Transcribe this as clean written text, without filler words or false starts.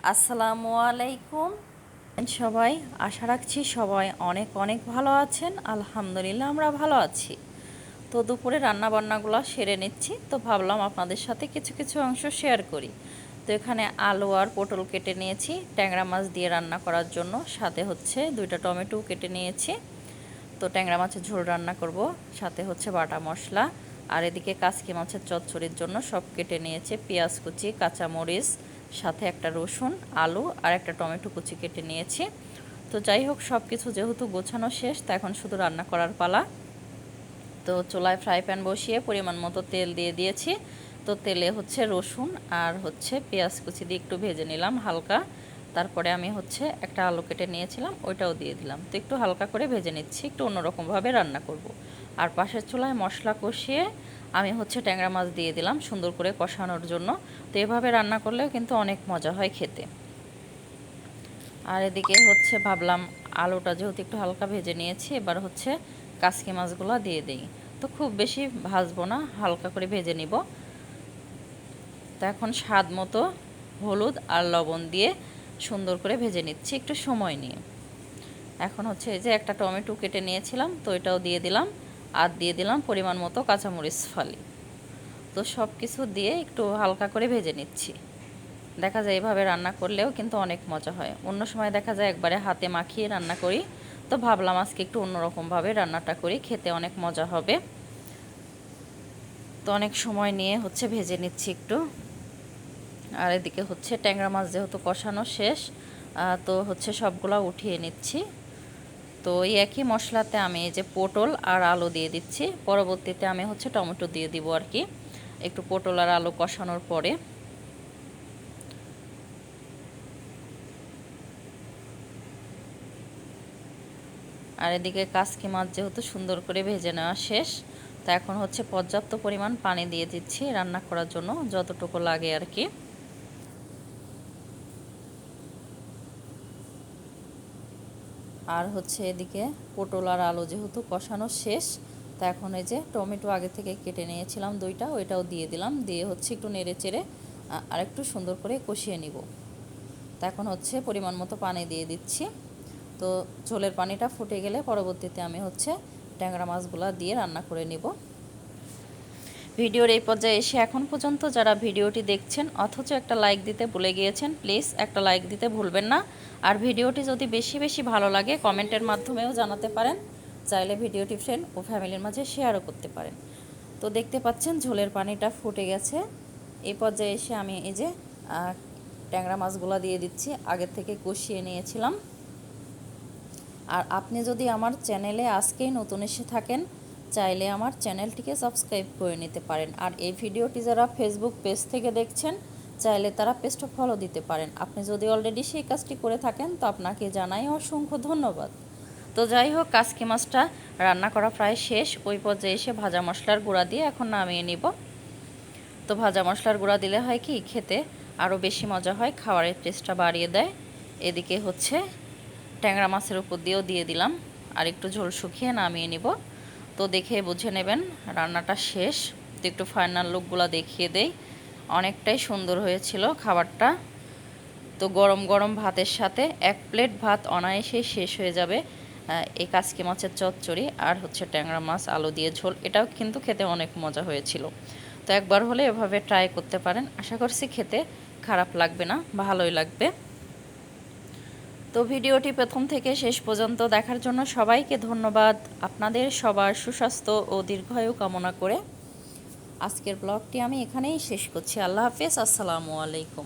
আসসালামু আলাইকুম সবাই। আশা রাখছি সবাই অনেক অনেক ভালো আছেন। আলহামদুলিল্লাহ আমরা ভালো আছি। তো দুপুরে রান্না বান্নাগুলো সেরে নিচ্ছি, তো ভাবলাম আপনাদের সাথে কিছু কিছু অংশ শেয়ার করি। তো এখানে আলু আর পটল কেটে নিয়েছি ট্যাংরা মাছ দিয়ে রান্না করার জন্য, সাথে হচ্ছে 2টা টমেটো কেটে নিয়েছি। তো ট্যাংরা মাছের ঝোল রান্না করব, সাথে হচ্ছে বাটা মশলা। আর এদিকে কাসকি মাছের চচ্চড়ির জন্য সব কেটে নিয়েছে, পেঁয়াজ কুচি, কাঁচামরিচ, সাথে একটা রসুন, আলু আর একটা টমেটো কুচি কেটে নিয়েছি। তো যাই হোক, সব কিছু যেহেতু গোছানো শেষ, তা এখন শুধু রান্না করার পালা। তো চুলায় ফ্রাই প্যান বসিয়ে পরিমাণ মতো তেল দিয়ে দিয়েছি। তো তেলে হচ্ছে রসুন আর হচ্ছে পেঁয়াজ কুচি দিয়ে একটু ভেজে নিলাম হালকা। তারপরে আমি হচ্ছে একটা আলু কেটে নিয়েছিলাম, ওইটাও দিয়ে দিলাম। তো একটু হালকা করে ভেজে নিচ্ছি, একটু অন্যরকমভাবে রান্না করব। আর পাশের চুলায় মশলা কষিয়ে আমি হচ্ছে ট্যাংরা মাছ দিয়ে দিলাম সুন্দর করে কষানোর জন্য। তো এভাবে রান্না করলেও কিন্তু অনেক মজা হয় খেতে। আর এদিকে হচ্ছে ভাবলাম আলুটা যেহেতু একটু হালকা ভেজে নিয়েছি, এবার হচ্ছে কাসকি মাছগুলো দিয়ে দিই। তো খুব বেশি ভাজবো না, হালকা করে ভেজে নিব। তো এখন স্বাদ মতো হলুদ আর লবণ দিয়ে সুন্দর করে ভেজে নিচ্ছি একটু সময় নিয়ে। এখন হচ্ছে এই যে একটা টমেটো কেটে নিয়েছিলাম, তো এটাও দিয়ে দিলাম। আর দিয়ে দিলাম পরিমাণ মতো কাঁচামরিচ ফালি। তো সব কিছু দিয়ে একটু হালকা করে ভেজে নিচ্ছি। দেখা যায় এভাবে রান্না করলেও কিন্তু অনেক মজা হয়। অন্য সময় দেখা যায় একবারে হাতে মাখিয়ে রান্না করি, তো ভাবলাম আজকে একটু অন্যরকমভাবে রান্নাটা করি, খেতে অনেক মজা হবে। তো অনেক সময় নিয়ে হচ্ছে ভেজে নিচ্ছি একটু। আর এদিকে হচ্ছে ট্যাংরা মাছ যেহেতু কষানো শেষ, তো হচ্ছে সবগুলা উঠিয়ে নিচ্ছি। তো এই একই মশলাতে আমি এই যে পটল আর আলু দিয়ে দিচ্ছি, পরবর্তীতে আমি হচ্ছে টমেটো দিয়ে দিব আর কি, একটু পটল আর আলু কষানোর পরে। আর এদিকে কাসকি মাছ যেহেতু সুন্দর করে ভেজে নেওয়া শেষ, তা এখন হচ্ছে পর্যাপ্ত পরিমাণ পানি দিয়ে দিচ্ছি রান্না করার জন্য, যতটুকু লাগে আর কি। আর হচ্ছে এদিকে পটল আর আলু যেহেতু কষানো শেষ, তা এখন এই যে টমেটো আগে থেকে কেটে নিয়েছিলাম 2টা, ওইটাও দিয়ে দিলাম। দিয়ে হচ্ছে একটু নেড়ে চেড়ে আর একটু সুন্দর করে কষিয়ে নিব। তা এখন হচ্ছে পরিমাণ মতো পানি দিয়ে দিচ্ছি। তো ঝোলের পানিটা ফুটে গেলে পরবর্তীতে আমি হচ্ছে ট্যাংরা মাছগুলো দিয়ে রান্না করে নিব। ভিডিওর এই পর্যায়ে এসে এখন পর্যন্ত যারা ভিডিওটি দেখছেন অথচ একটা লাইক দিতে ভুলে গিয়েছেন, প্লিজ একটা লাইক দিতে ভুলবেন না। আর ভিডিওটি যদি বেশি বেশি ভালো লাগে কমেন্টের মাধ্যমেও জানাতে পারেন, চাইলে ভিডিওটি ফ্রেন্ড ও ফ্যামিলির মাঝে শেয়ারও করতে পারেন। তো দেখতে পাচ্ছেন ঝোলের পানিটা ফুটে গেছে। এই পর্যায়ে এসে আমি এই যে ট্যাংরা মাছগুলো দিয়ে দিচ্ছি, আগে থেকে কষিয়ে নিয়েছিলাম। আর আপনি যদি আমার চ্যানেলে আজকেই নতুন এসে থাকেন, চাইলে আমার চ্যানেলটিকে সাবস্ক্রাইব করে নিতে পারেন। আর এই ভিডিওটি যারা ফেসবুক পেজ থেকে দেখছেন, চাইলে তারা পেজটা ফলো দিতে পারেন। আপনি যদি অলরেডি সেই কাজটি করে থাকেন, তো আপনাকে জানাই অসংখ্য ধন্যবাদ। তো যাই হোক, কাসকি মাছটা রান্না করা প্রায় শেষ। ওই পর্যায়ে এসে ভাজা মশলার গুঁড়া দিয়ে এখন নামিয়ে নিব। তো ভাজা মশলার গুঁড়া দিলে হয় কি, খেতে আরও বেশি মজা হয়, খাবারের টেস্টটা বাড়িয়ে দেয়। এদিকে হচ্ছে ট্যাংরা মাছের উপর দিয়েও দিয়ে দিলাম, আর একটু ঝোল শুকিয়ে নামিয়ে নিব। তো দেখে বুঝে নেবেন রান্নাটা শেষ। তো একটু ফাইনাল লুকগুলো দেখিয়ে দেই। অনেকটাই সুন্দর হয়েছিল খাবারটা। তো গরম গরম ভাতের সাথে 1 প্লেট ভাত অনায়াসেই শেষ হয়ে যাবে এই কাসকি মাছের চচ্চড়ি আর হচ্ছে ট্যাংরা মাছ আলু দিয়ে ঝোল। এটাও কিন্তু খেতে অনেক মজা হয়েছিল। তো একবার হলে এভাবে ট্রাই করতে পারেন, আশা করছি খেতে খারাপ লাগবে না, ভালোই লাগবে। তো ভিডিওটি প্রথম থেকে শেষ পর্যন্ত দেখার জন্য সবাইকে ধন্যবাদ। আপনাদের সবার সুস্বাস্থ্য ও দীর্ঘায়ু কামনা করে আজকের ব্লগটি আমি এখানেই শেষ করছি। আল্লাহ হাফেজ, আসসালামু আলাইকুম।